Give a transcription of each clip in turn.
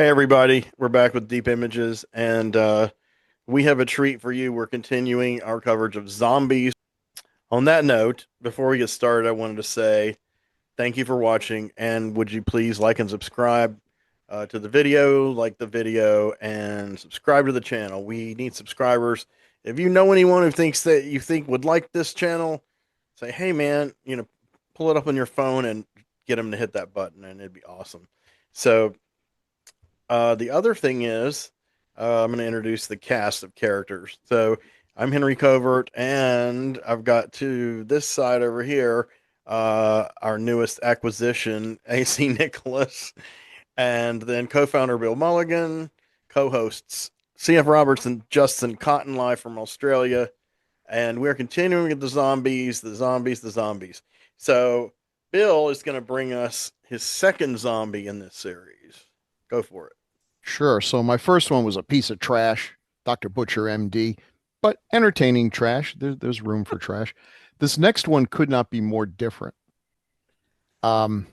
Hey everybody, we're back with Deep Images, and we have a treat for you. We're continuing our coverage of zombies. On that note, before we get started, I wanted to say thank you for watching, and would you please like and subscribe to the video, like the video, and subscribe to the channel. We need subscribers. If you know anyone who thinks that you think would like this channel, say, hey man, pull it up on your phone and get them to hit that button, and it'd be awesome. So the other thing is, I'm going to introduce the cast of characters. So I'm Henry Covert, and I've got to this side over here our newest acquisition, AC Nicholas, and then co-founder Bill Mulligan, co-hosts CF Roberts and Justin Cotton live from Australia, and we're continuing with the zombies, the zombies, the zombies. So Bill is going to bring us his second zombie in this series. Go for it. Sure. So my first one was a piece of trash, Dr. Butcher, MD, but entertaining trash. There's room for trash. This next one could not be more different. Um,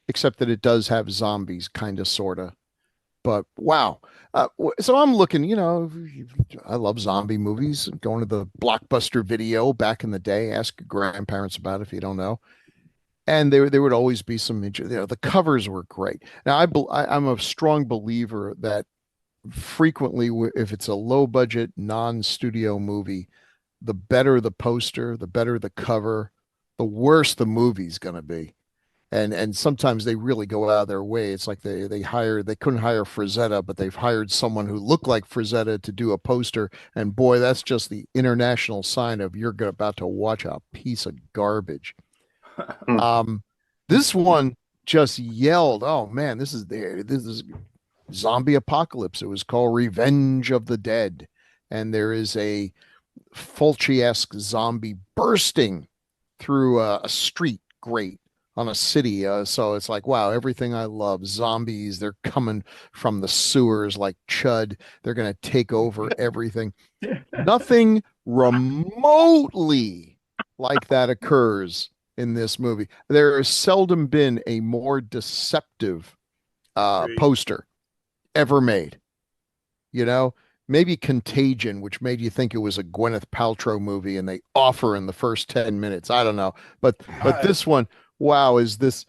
Except that it does have zombies, kind of, sort of. But wow. So I'm looking, I love zombie movies. Going to the Blockbuster Video back in the day. Ask your grandparents about it if you don't know. And there would always be some, the covers were great. Now I'm a strong believer that frequently, if it's a low budget non-studio movie, the better the poster, the better the cover, the worse the movie's going to be. And sometimes they really go out of their way. It's like they couldn't hire Frazetta, but they've hired someone who looked like Frazetta to do a poster. And boy, that's just the international sign of you're about to watch a piece of garbage. Um, this one just yelled, "Oh man, this is zombie apocalypse." It was called Revenge of the Dead, and there is a Fulci-esque zombie bursting through a street grate on a city. So it's like, wow, everything I love. Zombies, they're coming from the sewers like Chud. They're going to take over everything. Nothing remotely like that occurs in this movie. There has seldom been a more deceptive Agreed. poster ever made. You know, maybe Contagion, which made you think it was a Gwyneth Paltrow movie, and they offer in the first 10 minutes. I don't know, but I, this one, wow, is this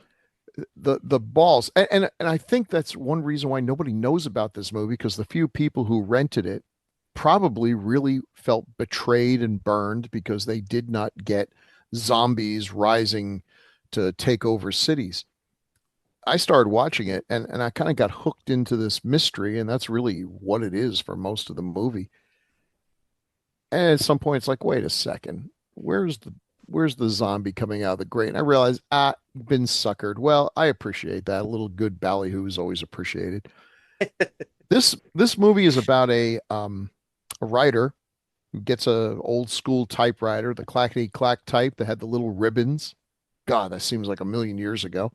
the balls? And I think that's one reason why nobody knows about this movie, because the few people who rented it probably really felt betrayed and burned because they did not get zombies rising to take over cities. I started watching it, and I kind of got hooked into this mystery, and that's really what it is for most of the movie. And at some point, it's like, wait a second, where's the zombie coming out of the grate? And I realized, been suckered. Well, I appreciate that. A little good ballyhoo is always appreciated. This movie is about a writer who gets a old school typewriter, the clackety clack type that had the little ribbons. God, that seems like a million years ago.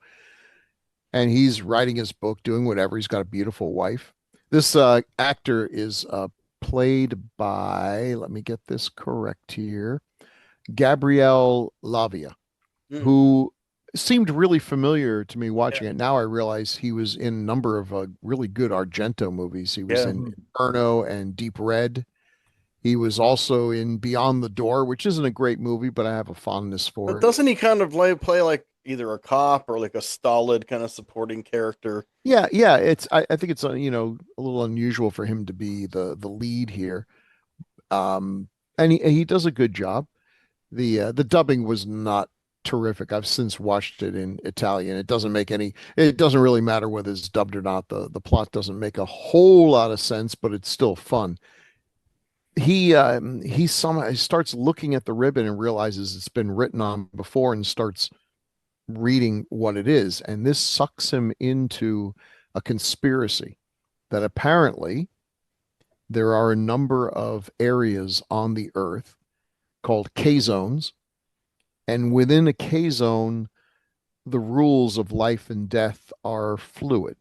And he's writing his book, doing whatever. He's got a beautiful wife. This actor is played by, let me get this correct here, Gabrielle Lavia, mm, who seemed really familiar to me yeah, watching it. Now I realize he was in a number of really good Argento movies. He was yeah. in Inferno and Deep Red. He was also in Beyond the Door, which isn't a great movie, but I have a fondness But for it. doesn't he kind of play like either a cop or like a stolid kind of supporting character? Yeah, yeah, I think it's a little unusual for him to be the lead here. And he does a good job. The dubbing was not terrific. I've since watched it in Italian. It doesn't really matter whether it's dubbed or not. The plot doesn't make a whole lot of sense, but it's still fun. He somehow starts looking at the ribbon and realizes it's been written on before, and starts reading what it is. And this sucks him into a conspiracy that apparently there are a number of areas on the earth called K zones. And within a K zone, the rules of life and death are fluid.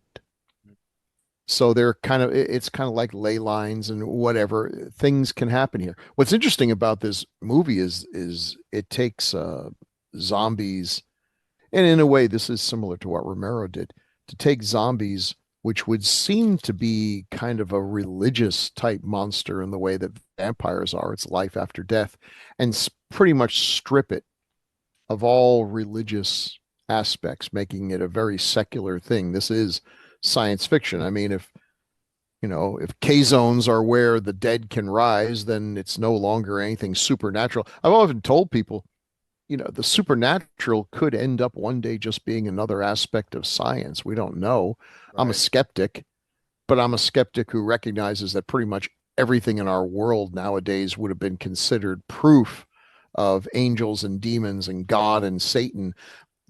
So it's kind of like ley lines and whatever. Things can happen here. What's interesting about this movie is it takes zombies, and in a way, this is similar to what Romero did, to take zombies which would seem to be kind of a religious type monster in the way that vampires are. It's life after death, and pretty much strip it of all religious aspects, making it a very secular thing. This is science fiction. I mean, if K zones are where the dead can rise, then it's no longer anything supernatural. I've often told people, the supernatural could end up one day just being another aspect of science. We don't know. I'm a Right. skeptic, but I'm a skeptic who recognizes that pretty much everything in our world nowadays would have been considered proof of angels and demons and God and Satan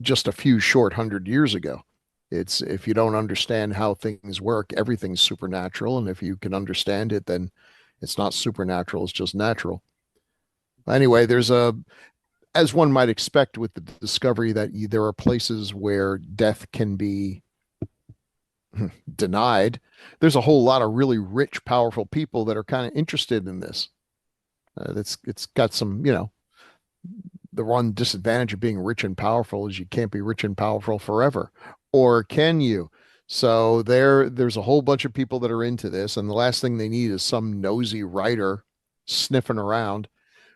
just a few short 100 years ago. It's if you don't understand how things work, everything's supernatural. And if you can understand it, then it's not supernatural, it's just natural. Anyway, as one might expect with the discovery that there are places where death can be denied, there's a whole lot of really rich, powerful people that are kind of interested in this. It's got some, the one disadvantage of being rich and powerful is you can't be rich and powerful forever, or can you? So there's a whole bunch of people that are into this, and the last thing they need is some nosy writer sniffing around.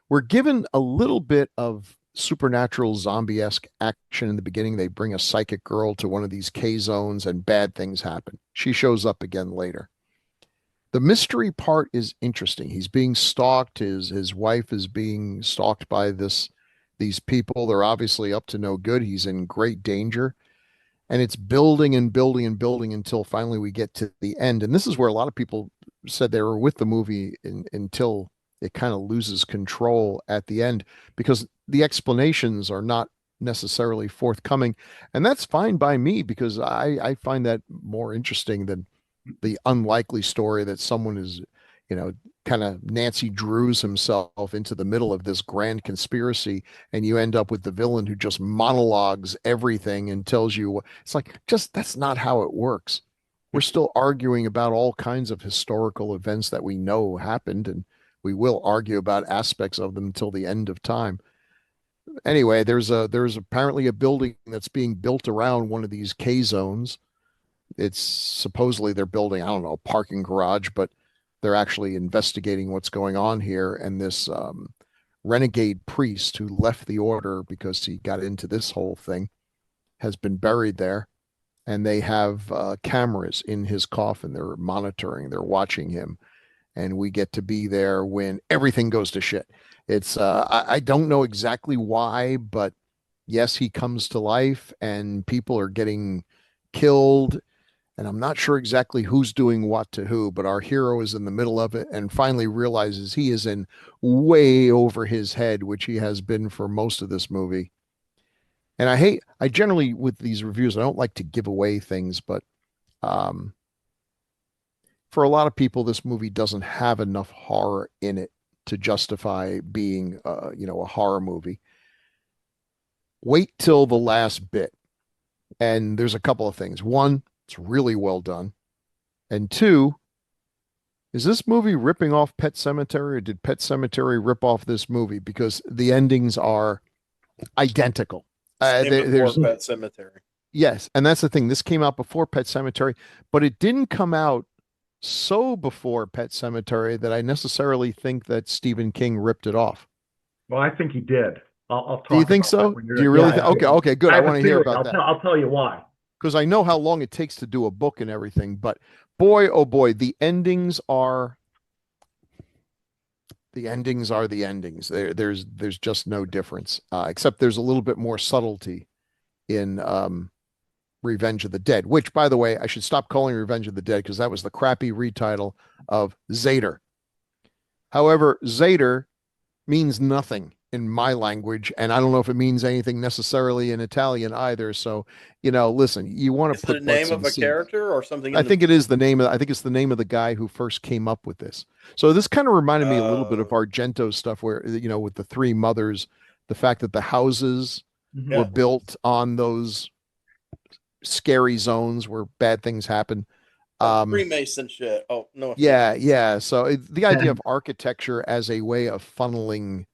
We're given a little bit of supernatural zombie-esque action in the beginning. They bring a psychic girl to one of these K zones and bad things happen. She shows up again later. The mystery part is interesting. He's being stalked. His wife is being stalked by these people. They're obviously up to no good. He's in great danger. And it's building and building and building until finally we get to the end. And this is where a lot of people said they were with the movie until it kind of loses control at the end because the explanations are not necessarily forthcoming. And that's fine by me because I find that more interesting than the unlikely story that someone is, you know, kind of Nancy Drews himself into the middle of this grand conspiracy, and you end up with the villain who just monologues everything and tells you it's like, just that's not how it works. We're still arguing about all kinds of historical events that we know happened, and we will argue about aspects of them until the end of time. Anyway, there's apparently a building that's being built around one of these K zones. It's supposedly they're building, I don't know, a parking garage, but they're actually investigating what's going on here. And this renegade priest who left the order because he got into this whole thing has been buried there. And they have cameras in his coffin. They're monitoring, they're watching him. And we get to be there when everything goes to shit. I don't know exactly why, but yes, he comes to life and people are getting killed, and I'm not sure exactly who's doing what to who, but our hero is in the middle of it and finally realizes he is in way over his head, which he has been for most of this movie. And I generally, with these reviews, I don't like to give away things, but um, for a lot of people, this movie doesn't have enough horror in it to justify being, a horror movie. Wait till the last bit. And there's a couple of things. One, it's really well done. And two, is this movie ripping off Pet Cemetery, or did Pet Cemetery rip off this movie? Because the endings are identical. Same before There's Pet Cemetery. Yes, and that's the thing. This came out before Pet Cemetery, but it didn't come out so before Pet Cemetery that I necessarily think that Stephen King ripped it off. Well, I think he did. I'll Do you talk think about that so? when Do you're. you Yeah, really think? Okay, okay, good. I I have a want to hear theory. about that I'll tell you why. because I know how long it takes to do a book and everything. But boy, oh boy, the endings are the endings. There's just no difference, except there's a little bit more subtlety in Revenge of the Dead, which, by the way, I should stop calling Revenge of the Dead because that was the crappy retitle of ZEDER. However, ZEDER means nothing in my language, and I don't know if it means anything necessarily in Italian either. So, listen, you want Is to it a put name butts of in a seats. character or something I in the think it is the name of, I think it's the name of the guy who first came up with this. So this kind of reminded me a little bit of uh Argento stuff where, with the three mothers, the fact that the houses were Mhm. yeah. built on those scary zones where bad things happen. Like Um, Freemason shit. Oh, no offense. yeah, yeah. So the idea of architecture as a way of funneling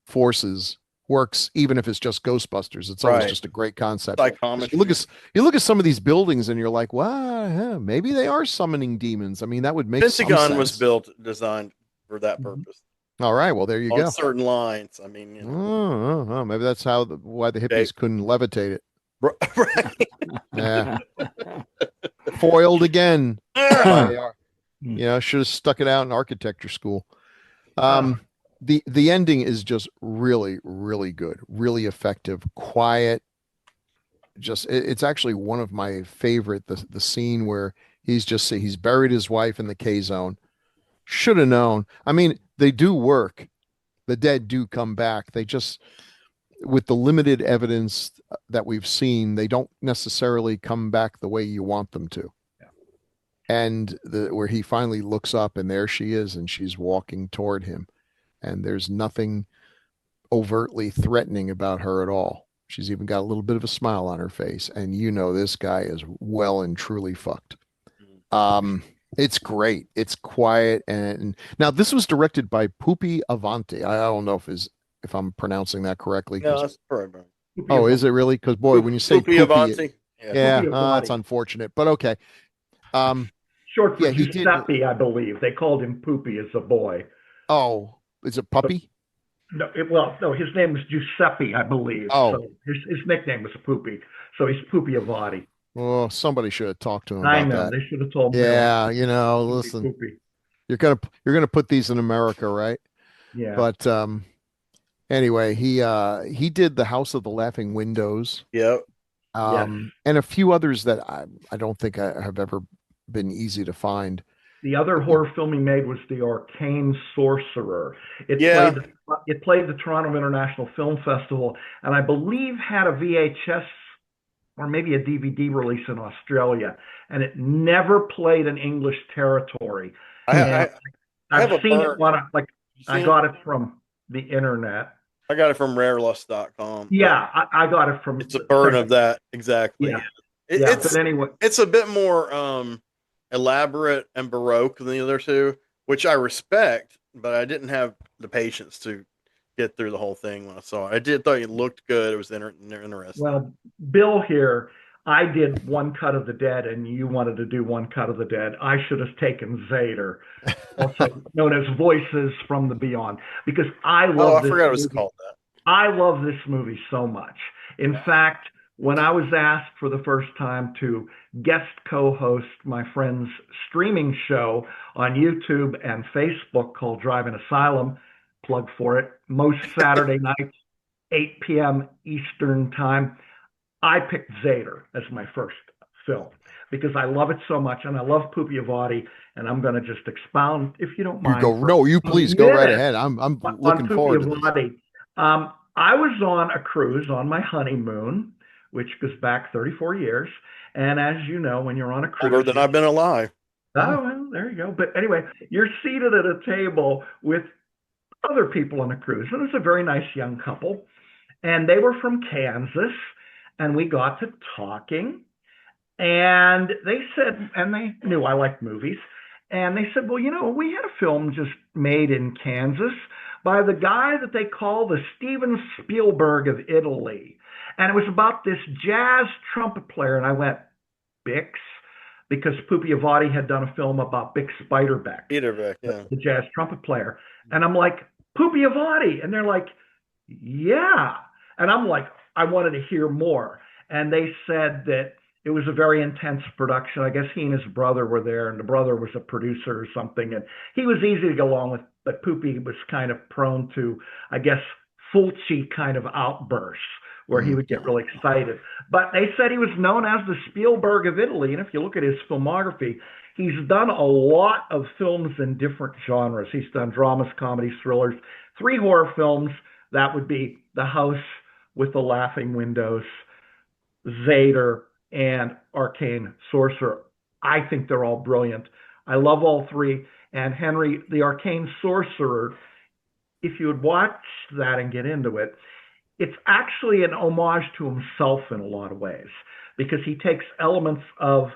forces works even if it's just Ghostbusters. It's always Right. just a great concept. 'Cause Psychometry. you look at some of these buildings and you're like, well, yeah, maybe they are summoning demons. I mean, that would make some Pentagon was sense. designed for that Mhm. purpose All right, well, there you on go. certain lines. I mean, Maybe that's why the okay. hippies couldn't levitate it. Right. Yeah, foiled again by should have stuck it out in architecture school. Ah, Um, the ending is just really, really good, really effective, quiet. It's actually one of my favorite. The scene where he's buried his wife in the K zone. Should have known. I mean, they do work. The dead do come back. They just, with the limited evidence that we've seen, they don't necessarily come back the way you want them to. yeah. And where he finally looks up and there she is and she's walking toward him and there's nothing overtly threatening about her at all. She's even got a little bit of a smile on her face and this guy is well and truly fucked. Um it's great. It's quiet and now this was directed by Pupi Avanti. I don't know if I'm pronouncing that correctly Yeah, because that's probably Poopy oh, is Avanti. it really? Because boy, when you say Poopy Pupi, Avanti. Yeah. yeah, Poopy it's Avanti. unfortunate, but okay. Um, Short for yeah, he did. Giuseppe, I believe. They called him Poopy as a boy. Oh, is it Puppy? No, no, his name was Giuseppe, I believe. Oh, So his nickname was Poopy. So he's Poopy Avati. well, somebody should have talked to him I about know. that. They should have told him, no, Yeah, Poopy, listen, Poopy. you're gonna put these in America, right? Yeah. But anyway, he did the House of the Laughing Windows, Yep. Yes. and a few others that I don't think I have ever been easy to find. The other horror film he made was The Arcane Sorcerer. Yeah. It played the Toronto International Film Festival, and I believe had a VHS or maybe a DVD release in Australia, and it never played in English territory. I, And I, I have I've a seen it burn. I got it from the internet. I got it from rarelust.com. But Yeah, I got it from it's a burn of that. Exactly. Yeah, It, yeah. it's But anyway, it's a bit more elaborate and baroque than the other two, which I respect, but I didn't have the patience to get through the whole thing when I saw it. I did thought it looked good. It was interesting. well, Bill here, I did one cut of the dead, and you wanted to do one cut of the dead. I should have taken ZEDER, also known as Voices from the Beyond, because I Oh, love I this forgot it was movie. called that. I love this movie so much. In fact, when I was asked for the first time to guest co-host my friend's streaming show on YouTube and Facebook called Drive-In Asylum, plug for it, most Saturday nights, 8 p.m. Eastern Time, I picked ZEDER as my first film because I love it so much and I love Pupi Avati, and I'm going to just expound, if you don't You mind, go, for no, you a please go right minute ahead. I'm on looking Pupi forward to this. Avati. I was on a cruise on my honeymoon, which goes back 34 years. And as you know, when you're on a cruise, Older than I've been alive. oh, well, there you go. But anyway, you're seated at a table with other people on a cruise. And it was a very nice young couple. And they were from Kansas. And we got to talking. And they said, and they knew I liked movies. And they said, well, we had a film just made in Kansas by the guy that they call the Steven Spielberg of Italy. And it was about this jazz trumpet player. And I went, Bix? Because Pupi Avati had done a film about Bix Beiderbecke, Peterbeck, yeah. the jazz trumpet player. And I'm like, Pupi Avati. And they're like, yeah. And I'm like, I wanted to hear more. And they said that it was a very intense production. I guess he and his brother were there, and the brother was a producer or something. And he was easy to get along with, but Pupi was kind of prone to, I guess, Fulci kind of outbursts where he would get really excited. But they said he was known as the Spielberg of Italy. And if you look at his filmography, he's done a lot of films in different genres. He's done dramas, comedies, thrillers, 3 horror films. That would be The House with the Laughing Windows, ZEDER, and Arcane Sorcerer. I think they're all brilliant. I love all 3. And Henry, the Arcane Sorcerer, if you would watch that and get into it, it's actually an homage to himself in a lot of ways, because he takes elements of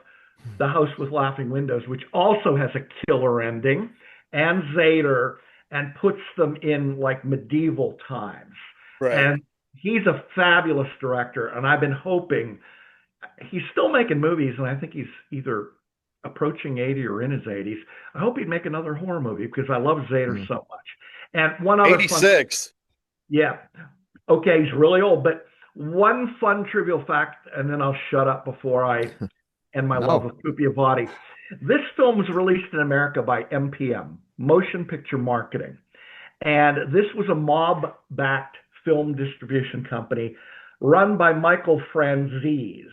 The House with Laughing Windows, which also has a killer ending, and ZEDER, and puts them in like medieval times. Right. And he's a fabulous director. And I've been hoping he's still making movies, and I think he's either approaching 80 or in his 80s. I hope he'd make another horror movie because I love Zader Mm. so much. And one other fun, 86. yeah, okay, he's really old, but one fun trivial fact, and then I'll shut up before I end my love No. of Poopy Avati. This film was released in America by MPM, Motion Picture Marketing. And this was a mob backed film distribution company run by Michael Franzese.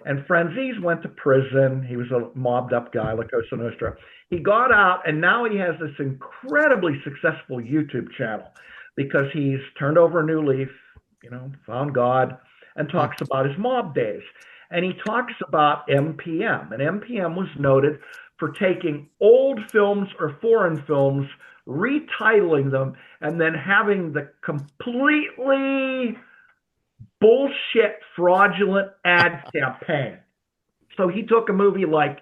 And Franzese went to prison. He was a mobbed up guy, like Cosa Nostra. He got out, and now he has this incredibly successful YouTube channel because he's turned over a new leaf, found God, and talks about his mob days. And he talks about MPM. And MPM was noted for taking old films or foreign films, retitling them, and then having the completely bullshit, fraudulent ad campaign. So he took a movie like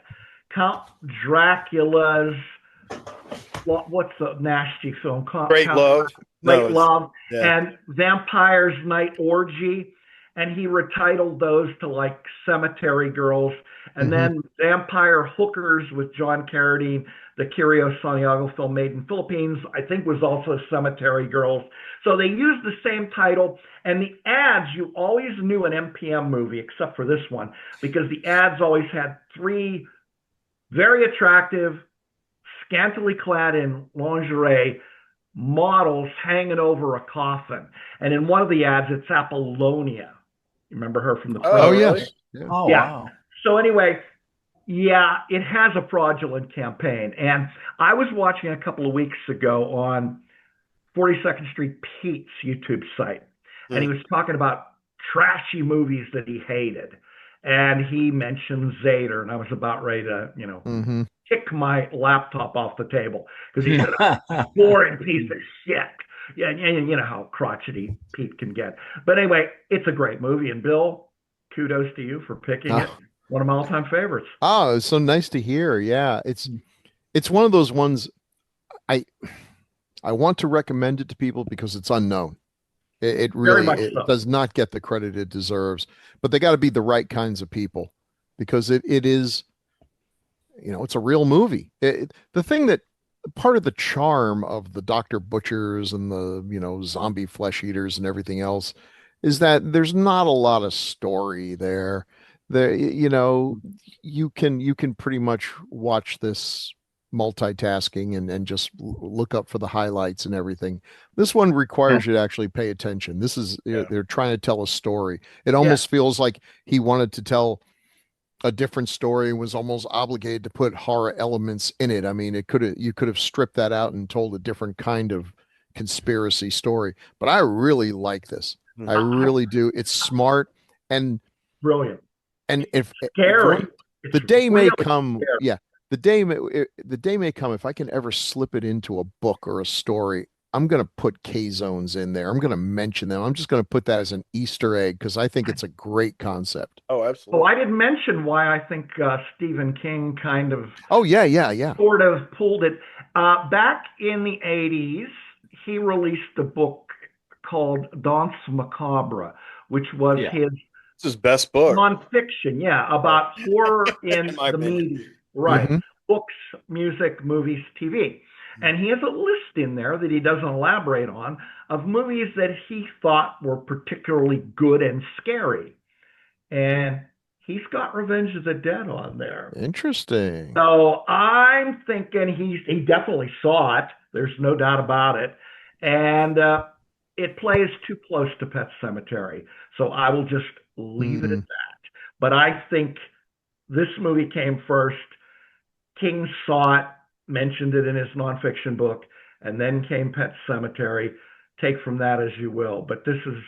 Count Dracula's, what's the nasty film? Great Love. Great Love, yeah. and Vampire's Night Orgy. And he retitled those to like Cemetery Girls, and then Vampire Hookers with John Carradine, the Kirio Santiago film made in Philippines, I think was also Cemetery Girls. So they used the same title, and the ads, you always knew an MPM movie, except for this one, because the ads always had three very attractive, scantily clad in lingerie models hanging over a coffin. And in one of the ads, it's Apollonia. Remember her from the Oh, Oh, really? yes. Yeah. Oh, yeah. wow. So anyway, yeah, it has a fraudulent campaign. And I was watching a couple of weeks ago on 42nd Street Pete's YouTube site, and he was talking about trashy movies that he hated. And he mentioned Zader, and I was about ready to, hmm kick my laptop off the table because he said, boring piece of shit. Yeah, you know how crotchety Pete can get. But anyway, it's a great movie. And Bill, kudos to you for picking it. One of my all-time favorites. Oh, it's so nice to hear. Yeah, it's one of those ones I I want to recommend it to people because it's unknown. It Very really much it so. does not get the credit it deserves, but they got to be the right kinds of people because it is, it's a real movie. The thing that part of the charm of the Dr. Butchers and the, zombie flesh eaters and everything else is that there's not a lot of story there. There, you can pretty much watch this multitasking and just look up for the highlights and everything. This one requires you to actually pay attention. This is, Yeah. they're trying to tell a story. It Yeah. almost feels like he wanted to tell a different story and was almost obligated to put horror elements in it. I mean, you could have stripped that out and told a different kind of conspiracy story. But I really like this. I really do. It's smart and Brilliant. if Scary. the It's day may really come, scary. yeah, the day may come if I can ever slip it into a book or a story. I'm going to put K zones in there. I'm going to mention them. I'm just going to put that as an Easter egg because I think it's a great concept. Oh, Oh, absolutely. I didn't mention why I think Stephen King kind of Oh yeah. sort of pulled it. Back in the 80s, he released a book called Danse Macabre, which was Yeah. his It's his best book. nonfiction, about horror in my the opinion. media. Right. Mhm. Books, music, movies, TV. And he has a list in there that he doesn't elaborate on of movies that he thought were particularly good and scary. And he's got Revenge of the Dead on there. Interesting. So I'm thinking he definitely saw it. There's no doubt about it. And it plays too close to Pet Cemetery. So I will just leave it at that. But I think this movie came first. King saw it, mentioned it in his nonfiction book, and then came Pet Cemetery. Take from that as you will. But this is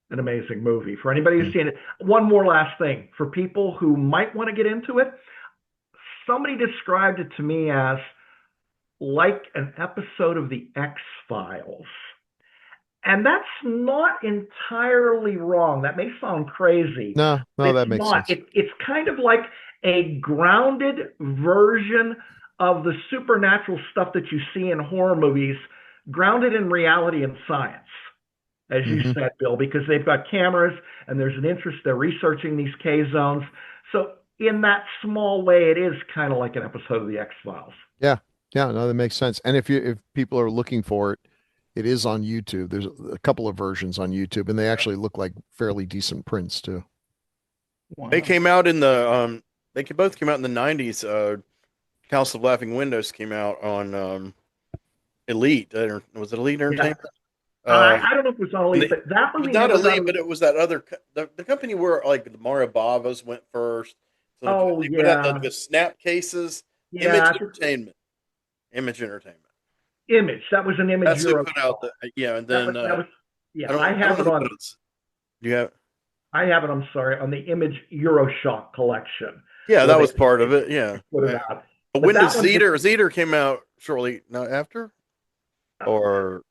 an amazing movie. For anybody who's seen it, one more last thing. For people who might want to get into it, somebody described it to me as like an episode of The X-Files. And that's not entirely wrong. That may sound crazy. No, It's that makes not. sense. It's kind of like a grounded version of the supernatural stuff that you see in horror movies, grounded in reality and science. as you Hmm. said, Bill, because they've got cameras and there's an interest. They're researching these K zones. So in that small way, it is kind of like an episode of the X Files. Yeah. Yeah, no, that makes sense. And if people are looking for it, it is on YouTube. There's a couple of versions on YouTube, and they actually look like fairly decent prints too. They Wow. came out in the both came out in the 90s. House of Laughing Windows came out on Elite. Was it Elite Yeah. Entertainment? Uh, I don't know if it was on and Elite, but that it was movie not never got Elite, but it was that other the company where like the Mario Bavas went first. So Oh, they put out yeah. the snap cases. Image Yeah. Entertainment. Image Entertainment. Image. That was an Image That's who Euro. put out the yeah, and That then was, yeah. I don't know who put it. Do you have? I have it, I'm sorry, on the Image Euroshock collection Yeah, where that they was part of it. Yeah. put it Right. out. But But when did that one just, ZEDER came out shortly not after? Or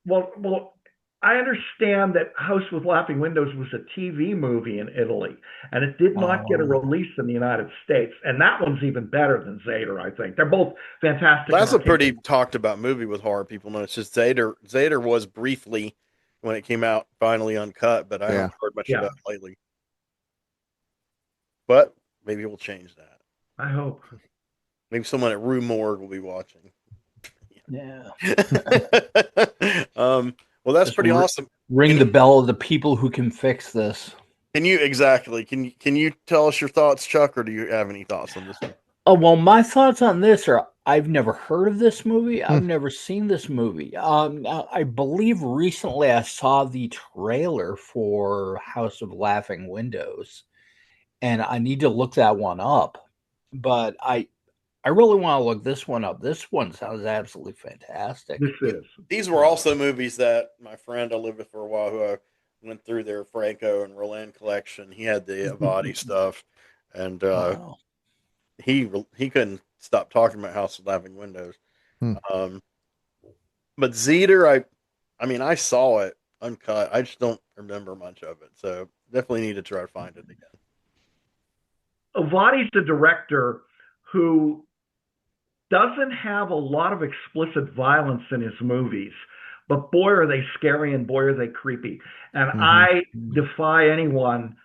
well, I understand that House with Laughing Windows was a TV movie in Italy, and it did not get a Oh. release in the United States. And that one's even better than ZEDER, I think. They're both fantastic. that's a entertainment. pretty talked about movie with horror people. No, it's just ZEDER was briefly when it came out, finally uncut, but I Yeah. haven't heard much Yeah. about it lately. But maybe we'll change that. I hope. Maybe someone at Rue Morgue will be watching. Yeah. Well, that's Just pretty awesome. Ring the bell of the people who can fix this. Can you tell us your thoughts, Chuck, or do you have any thoughts on this one? Oh, well, my thoughts on this are I've never heard of this movie. Hmm. I've never seen this movie. I believe recently I saw the trailer for House of Laughing Windows, and I need to look that one up. But I really want to look this one up. This one sounds absolutely fantastic. This is. These were also movies that my friend I lived with for a while, who I went through their Franco and Roland collection. He had the Avati stuff, and Wow. he couldn't stop talking about House of Laughing Windows. Hmm. But ZEDER, I mean, I saw it uncut. I just don't remember much of it, so definitely need to try to find it again. Avadi's the director who doesn't have a lot of explicit violence in his movies, but boy, are they scary and boy, are they creepy. And Mhm. I defy anyone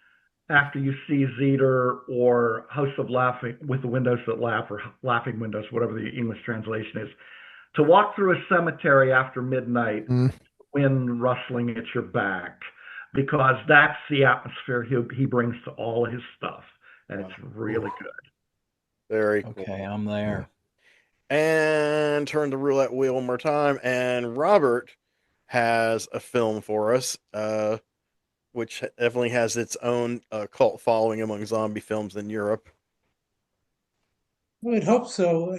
after you see ZEDER or House of Laughing with the Windows That Laugh or Laughing Windows, whatever the English translation is, to walk through a cemetery after midnight, Mm. wind rustling at your back, because that's the atmosphere he brings to all his stuff. And it's really good. Very cool. Okay, I'm there. And turn the roulette wheel one more time. And Robert has a film for us, which definitely has its own cult following among zombie films in Europe. I would hope so.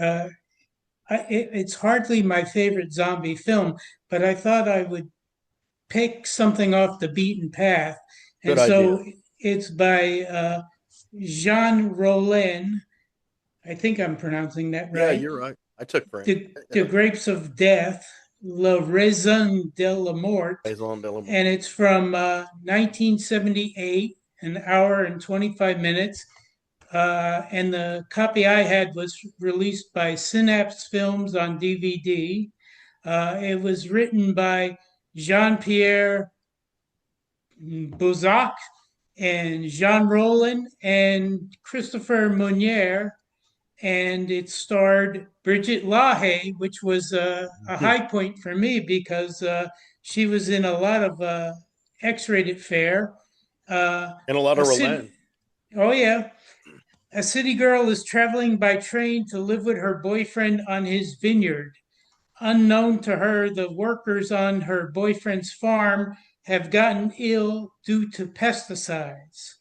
It's hardly my favorite zombie film, but I thought I would pick something off the beaten path. Good And so idea. it's by Jean Rollin. I think I'm pronouncing that Yeah, right. you're right. I took Frank. The Grapes of Death, La Raison de la Mort. Maison de la Mort. And it's from 1978, an hour and 25 minutes. And the copy I had was released by Synapse Films on DVD. It was written by Jean-Pierre Bozac and Jean Rollin and Christopher Meunier, and it starred Bridget Lahaye, which was a high point for me because she was in a lot of X-rated fare. And a lot of Roland. Oh, yeah. A city girl is traveling by train to live with her boyfriend on his vineyard. Unknown to her, the workers on her boyfriend's farm have gotten ill due to pesticides.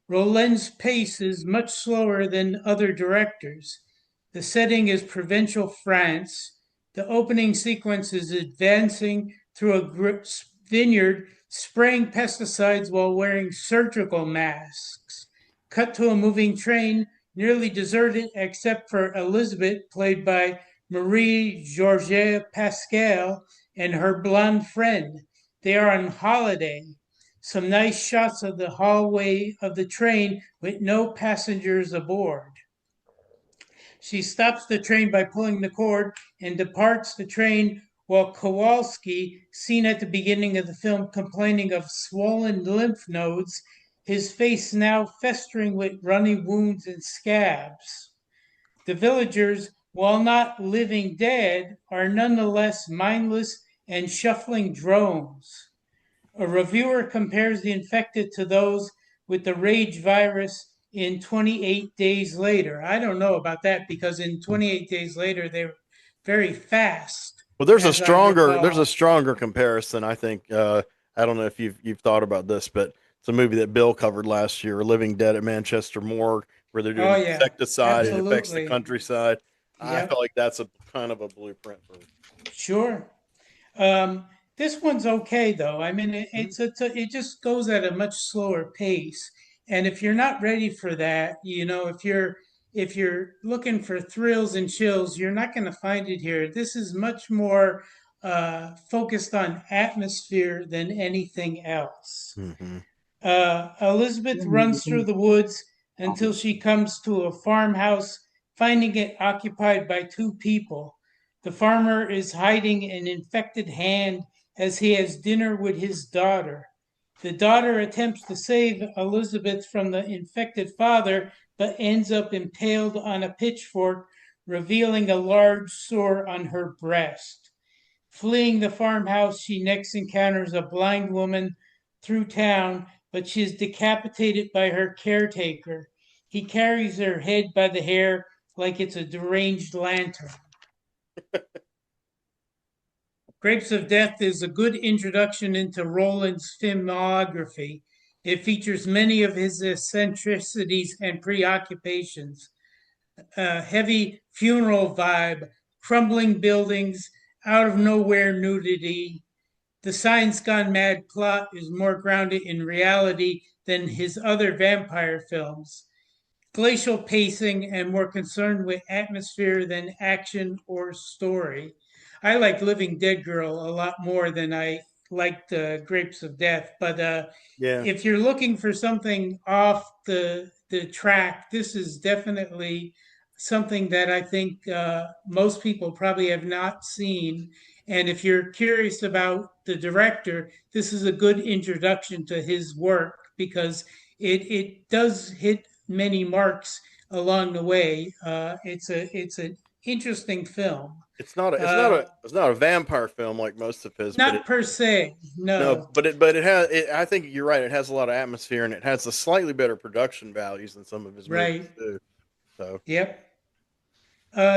Roland's pace is much slower than other directors. The setting is provincial France. The opening sequence is advancing through a vineyard, spraying pesticides while wearing surgical masks. Cut to a moving train, nearly deserted except for Elizabeth, played by Marie-Georges Pascal, and her blonde friend. They are on holiday. Some nice shots of the hallway of the train with no passengers aboard. She stops the train by pulling the cord and departs the train while Kowalski, seen at the beginning of the film complaining of swollen lymph nodes, his face now festering with runny wounds and scabs. The villagers, while not living dead, are nonetheless mindless and shuffling drones. A reviewer compares the infected to those with the rage virus in 28 Days Later. I don't know about that because in 28 Days Later, they were very fast, Well, as I there's a recall. stronger comparison. I think I don't know if you've thought about this, but it's a movie that Bill covered last year, Living Dead at Manchester Morgue, where they're doing Oh, yeah, insecticide. It affects the absolutely. countryside. I feel Yep, like that's a kind of a blueprint for. sure. Um, this one's okay though. I mean, it just goes at a much slower pace. And if you're not ready for that, if you're looking for thrills and chills, you're not going to find it here. This is much more focused on atmosphere than anything else. Mm-hmm. Elizabeth runs through the woods until she comes to a farmhouse, finding it occupied by two people. The farmer is hiding an infected hand as he has dinner with his daughter. The daughter attempts to save Elizabeth from the infected father, but ends up impaled on a pitchfork, revealing a large sore on her breast. Fleeing the farmhouse, she next encounters a blind woman through town, but she is decapitated by her caretaker. He carries her head by the hair like it's a deranged lantern. Grapes of Death is a good introduction into Roland's filmography. It features many of his eccentricities and preoccupations. A heavy funeral vibe, crumbling buildings, out of nowhere nudity. The Science Gone Mad plot is more grounded in reality than his other vampire films. Glacial pacing and more concerned with atmosphere than action or story. I like Living Dead Girl a lot more than I liked Grapes of Death, but Yeah, if you're looking for something off the track, this is definitely something that I think most people probably have not seen. And if you're curious about the director, this is a good introduction to his work because it does hit many marks along the way. It's an interesting film. Uh, it's not a vampire film like most of his, but Not per se, no, no. but it has. I think you're right. It has a lot of atmosphere and it has a slightly better production values than some of his movies Right. too. So Yep.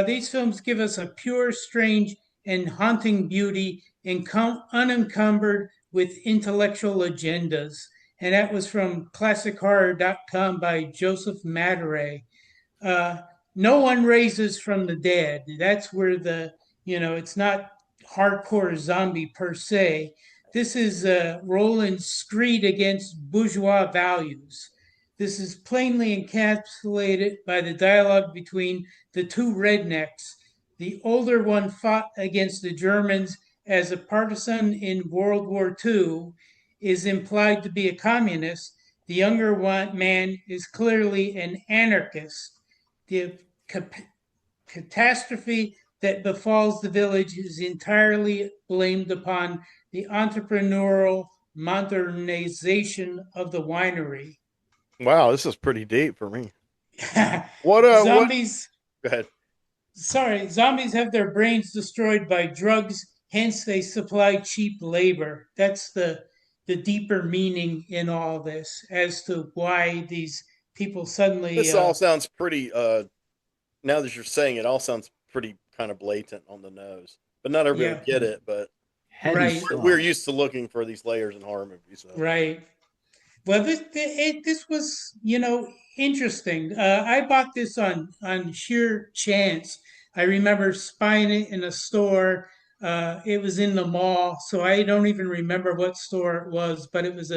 These films give us a pure, strange, and haunting beauty, unencumbered with intellectual agendas. And that was from ClassicHorror.com by Joseph Madurai. uh, no one raises from the dead. That's where it's not hardcore zombie per se. This is Roland's screed against bourgeois values. This is plainly encapsulated by the dialogue between the two rednecks. The older one fought against the Germans as a partisan in World War II, is implied to be a communist. The younger man is clearly an anarchist. The catastrophe that befalls the village is entirely blamed upon the entrepreneurial modernization of the winery. wow, this is pretty deep for me. What? Zombies, Go ahead. zombies have their brains destroyed by drugs, hence they supply cheap labor. That's the deeper meaning in all this as to why these people suddenly This all sounds pretty. Now that you're saying it, all sounds pretty kind of blatant on the nose. But not everybody yeah, would get it. But Heady right, we're stuff. used to looking for these layers in horror movies. So right. Well, this was, interesting. I bought this on sheer chance. I remember spying it in a store. It was in the mall, so I don't even remember what store it was, but it was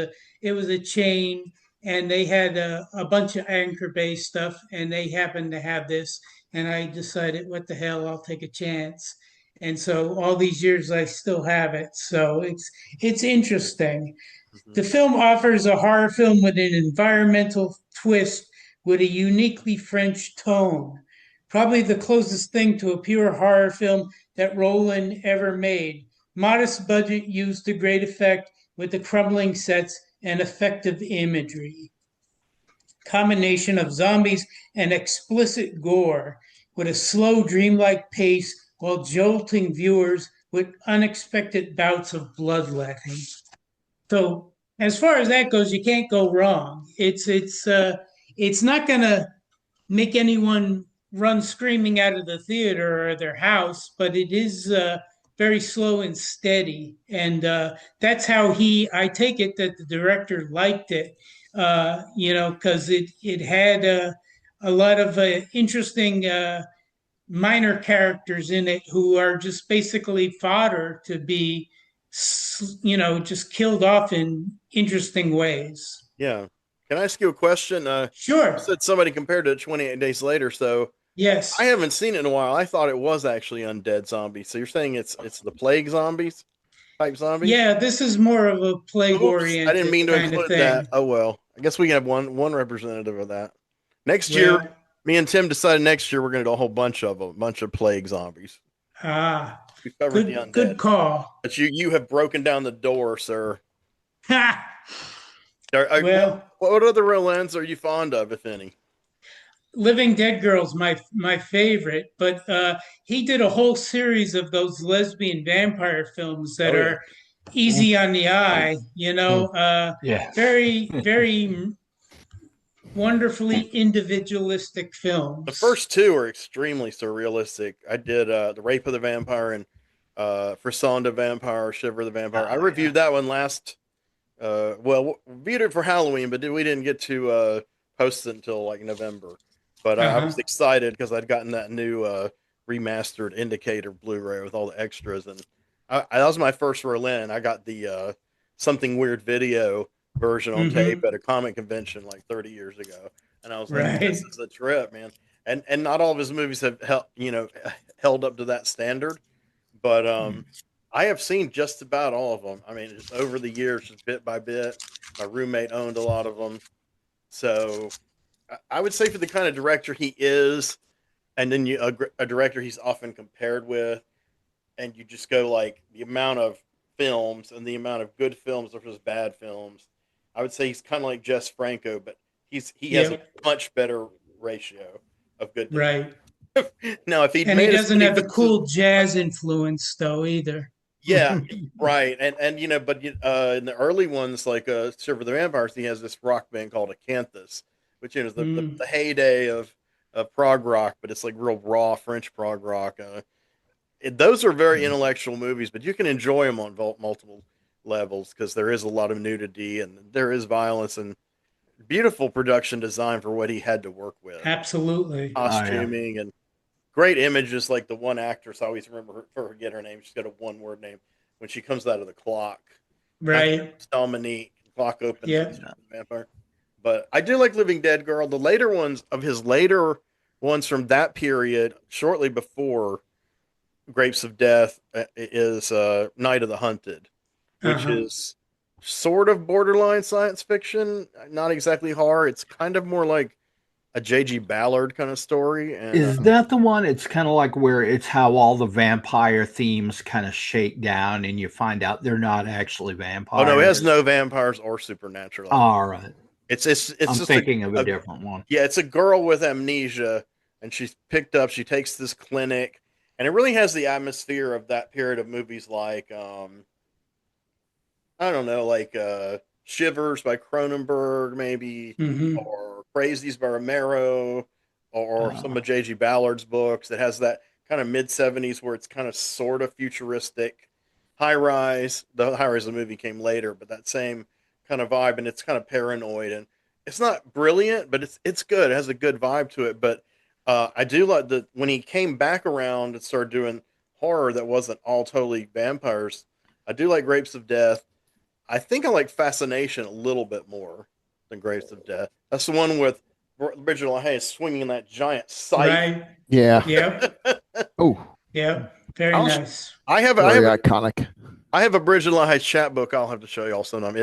a chain, and they had a bunch of anchor based stuff, and they happened to have this, and I decided, what the hell, I'll take a chance. And so all these years, I still have it. So it's interesting. mhm. The film offers a horror film with an environmental twist with a uniquely French tone. Probably the closest thing to a pure horror film that Roland ever made. Modest budget used to great effect with the crumbling sets and effective imagery. Combination of zombies and explicit gore with a slow, dreamlike pace while jolting viewers with unexpected bouts of bloodletting. So, as far as that goes, you can't go wrong. It's not going to make anyone run screaming out of the theater or their house, but it is very slow and steady. And that's how I take it that the director liked it, because it had a lot of interesting minor characters in it who are just basically fodder to be, just killed off in interesting ways. Yeah. Can I ask you a question? You Sure. said somebody compared it to 28 Days Later, so I Yes. haven't seen it in a while. I thought it was actually undead zombies. So you're saying it's the plague zombies type zombies? Yeah, this is more of a plague Oops, I didn't oriented mean to kind of include that. thing. Oh well. I guess we can have one representative of that. Next year, Well, me and Tim decided next year we're going to do a whole bunch of them, a bunch of plague zombies. ah, We've covered the good undead, call. but you have broken down the door, sir. Ha! What, Well, what other Rolands are you fond of, if any? Living Dead Girl's my favorite, but he did a whole series of those lesbian vampire films that Oh yeah. are easy on the eye, Yeah. very wonderfully individualistic The films. first two are extremely surrealistic. I did the Rape of the Vampire and Frisson the Vampire, Shiver the Vampire. I reviewed that one last. Reviewed it for Halloween, but we didn't get to post it until like November. But I Uh-huh. was excited because I'd gotten that new remastered Indicator Blu-ray with all the extras, and that was my first Berlin. I got the Something Weird video version on tape Hmm. at a comic convention like 30 years ago, and I was like, "This Right. is a trip, man." And not all of his movies have held up to that standard, but I have seen just about all of them. I mean, just over the years, just bit by bit. My roommate owned a lot of them, so I would say for the kind of director he is, and then a director he's often compared with, and you just go like the amount of films and the amount of good films versus bad films. I would say he's kind of like Jess Franco, but he has a Yep. much better ratio of good to Right. bad. Now, if he'd And he made as doesn't many have the films as cool jazz influence though either. yeah, right, and but in the early ones like Silver the Vampires, he has this rock band called Acanthus, which is Mm. the heyday of prog rock, but it's like real raw French prog rock. Those are very intellectual movies, but you can enjoy them on multiple levels because there is a lot of nudity and there is violence and beautiful production design for what he had to work with, Absolutely. costuming and great images. Like the one actress, I always forget her name. She's got a one-word name when she comes out of the clock. I think Right. it's Dominique. The clock opens. Yeah. And she's a vampire. But I do like Living Dead Girl. The later ones of his later ones from that period, shortly before Grapes of Death, is Night of the Hunted, which Uh-huh. is sort of borderline science fiction, not exactly horror. It's kind of more like a J.G. Ballard kind of story. And Is that the one? It's kind of like where it's how all the vampire themes kind of shake down, and you find out they're not actually oh no, it has vampires. no vampires or supernatural. All right, It's I'm just thinking of a different one. yeah, it's a girl with amnesia, and she's picked up. She takes this clinic, and it really has the atmosphere of that period of movies like I don't know, like Shivers by Cronenberg, maybe, Hmm. or Crazies by Romero, or some of J.G. Ballard's books. That has that kind of mid-70s where it's kind of sort of futuristic. High Rise, the High Rise of the movie came later, but that same kind of vibe, and it's kind of paranoid, and it's not brilliant, but it's good. It has a good vibe to it. But I do like the when he came back around and started doing horror that wasn't all totally vampires. I do like Grapes of Death. I think I like Fascination a little bit more than Grapes of Death. That's the one with Bridget LaHaye swinging that giant scythe. Right. Yeah. Yep. Oh, Yep. Very I'll- nice. I have very iconic. I have a Bridget LaHaye chat book. I'll have to show you all sometime.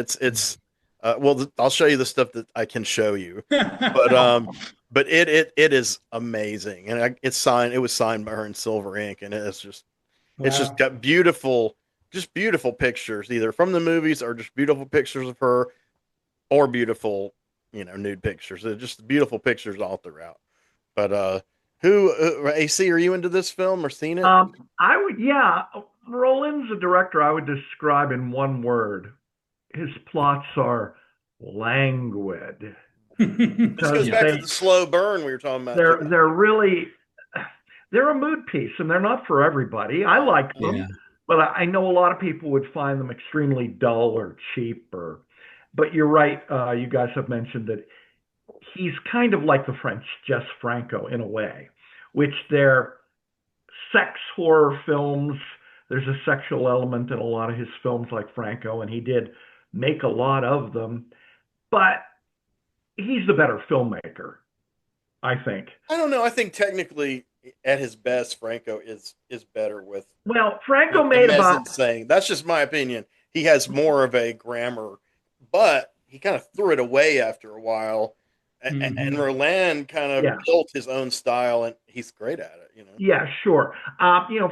I'll show you the stuff that I can show you. But but it is amazing, and it's signed. It was signed by her in silver ink, and it's just Wow. got just beautiful pictures, either from the movies or just beautiful pictures of her, or beautiful, nude pictures. They're just beautiful pictures all throughout. But who AC? Are you into this film or seen it? I would, yeah. Roland's a director I would describe in one word. His plots are languid This because goes back to they the slow burn we were talking about too. they're really they're a mood piece and they're not for everybody. I like Yeah. them, but I know a lot of people would find them extremely dull or cheap. Or, but you're right. You guys have mentioned that he's kind of like the French Jess Franco in a way, which they're sex horror films. There's a sexual element in a lot of his films, like Franco, and he did make a lot of them. But he's the better filmmaker, I think. I don't know. I think technically, at his best, Franco is better with Well, Franco the made about mezzanine saying. That's just my opinion. He has more of a grammar, but he kind of threw it away after a while. And Mhm. Roland kind of yeah, built his own style, and he's great at it. yeah, sure.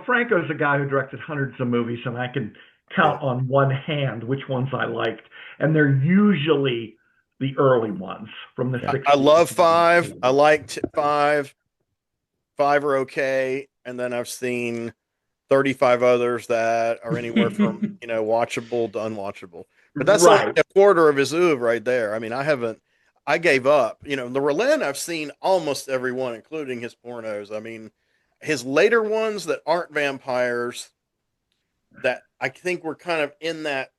Franco's a guy who directed hundreds of movies, and I can Yeah. count on one hand which ones I liked, and they're usually the early ones from the Yeah. I 60s. love Five. I liked Five. Five are okay, and then I've seen 35 others that are anywhere from watchable to unwatchable. But that's only Right. a quarter of his oeuvre right there. I mean, I gave up. The Roland I've seen almost every one, including his pornos. I mean, his later ones that aren't vampires, that I think were kind of in that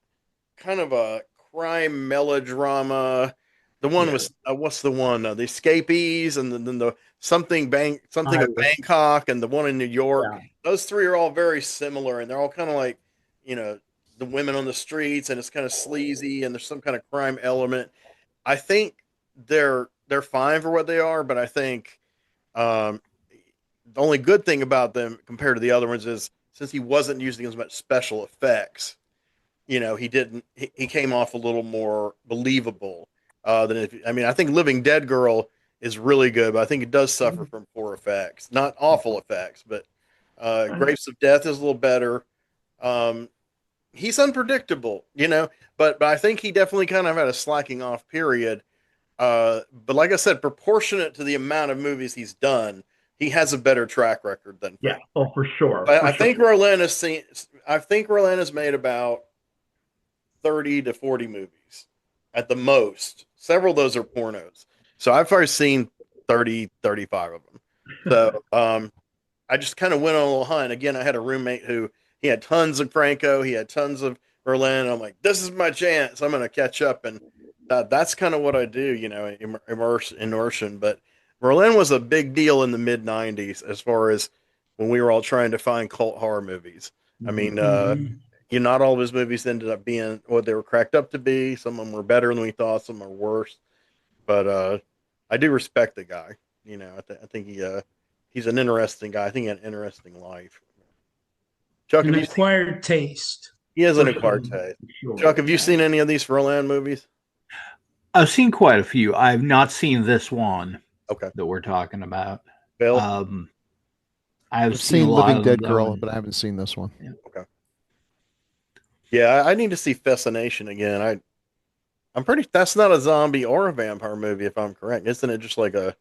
kind of a crime melodrama. The one Yeah. was what's the one? The Escapees, and then the something of Irish. Bangkok, and the one in New York. Yeah. Those three are all very similar, and they're all kind of like, you know, the women on the streets, and it's kind of sleazy, and there's some kind of crime element. I think they're fine for what they are, but I think um, the only good thing about them compared to the other ones is since he wasn't using as much special effects, he didn't. He came off a little more believable than if. I mean, I think Living Dead Girl is really good, but I think it does suffer from poor effects, not awful effects, but Grapes of Death is a little better. Um, he's unpredictable, but I think he definitely kind of had a slacking off period. But like I said, proportionate to the amount of movies he's done, he has a better track record than Yeah. Frank. Oh, for sure. I, For I sure. think Roland has seen. I think Roland has made about 30 to 40 movies at the most. Several of those are pornos. So I've already seen 30, 35 of them. So I just kind of went on a little hunt. Again, I had a roommate who he had tons of Franco, he had tons of Berlin. I'm like, this is my chance. I'm going to catch up. And that's kind of what I do, immersion. But Berlin was a big deal in the mid 90s as far as when we were all trying to find cult horror movies. I mean, Mhm. not all of his movies ended up being what they were cracked up to be. Some of them were better than we thought. Some are worse. But I do respect the guy. I think he's an interesting guy. I think he had an interesting life. Chuck, An have you seen? acquired taste. He has an For sure. acquired taste. For sure. Chuck, have you Yeah. seen any of these Furlan movies? I've seen quite a few. I've not seen this one Okay, that we're talking about. Bill. Um, I've I've seen a seen lot Living of Dead them. Girl, but I haven't seen this one. Okay. Yeah, I need to see Fascination again. I'm pretty. That's not a zombie or a vampire movie, if I'm correct. Isn't it just like a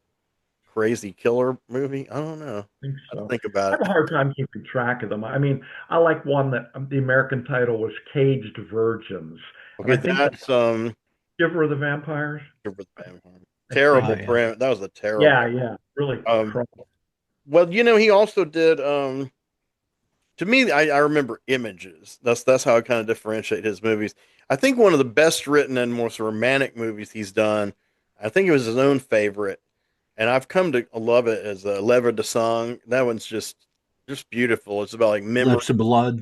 crazy killer movie? I don't know. I think I so. think I about have a it. hard time keeping track of them. I mean, I like one that the American title was Caged Virgins. And Okay, I think that's that's Giver of the Vampires. I think. Oh terrible yeah. print. That was a terrible. Yeah, yeah. Really Um, trouble. well, he also did. To me, I remember Images. That's how I kind of differentiate his movies. I think one of the best written and most romantic movies he's done. I think it was his own favorite, and I've come to love it as a Lever de Song. That one's just beautiful. It's about like memory. Lips of Blood.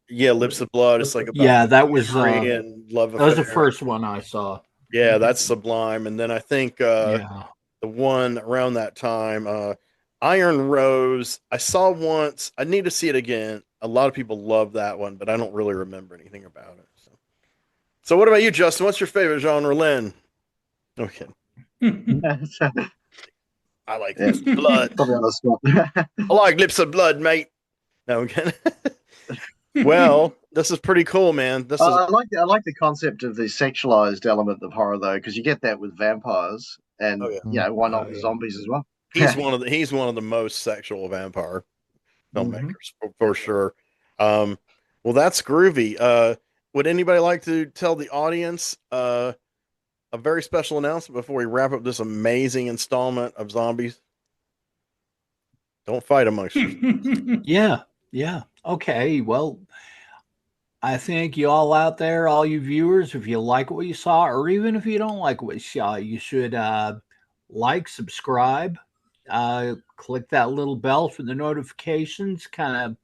Yeah, Lips of Blood. It's like about Yeah, that was memory and love that was the affair. first one I saw. Yeah, that's sublime. And then I think Yeah. the one around that time, Iron Rose, I saw once. I need to see it again. A lot of people love that one, but I don't really remember anything about it. So what about you, Justin? What's your favorite genre, Lynn? Okay. I like Yeah. lips of blood. Probably on the spot. I like lips of blood, mate. No, I'm kidding. Well, this is pretty cool, man. This is I like the concept of the sexualized element of horror though, because you get that with vampires, and oh yeah. why not Oh, with yeah. zombies as well? He's one of the most sexual vampire filmmakers Mhm. for sure. Well, that's groovy. Would anybody like to tell the audience a very special announcement before we wrap up this amazing installment of zombies? Don't fight amongst yourselves. Yeah. Okay. Well, I think you all out there, all you viewers, if you like what you saw, or even if you don't like what you saw, you should like, subscribe, click that little bell for the notifications. Kind of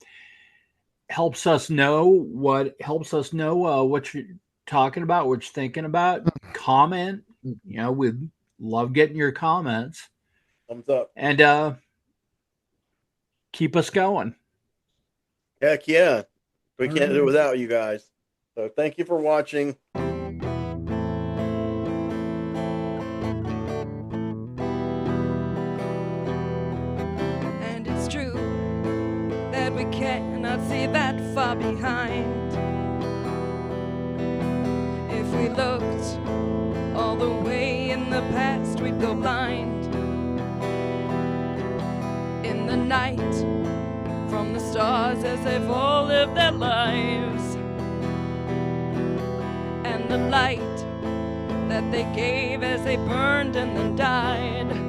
helps us know what you're talking about, what you're thinking about. Comment. We'd love getting your comments, Thumbs up. and keep us going. Heck yeah. We All can't do it right. without you guys. So thank you for watching. And it's true that we cannot see that far behind. If we looked all the way in the past, we'd go blind. In the night, from the stars as they've all lived their lives, and the light that they gave as they burned and then died.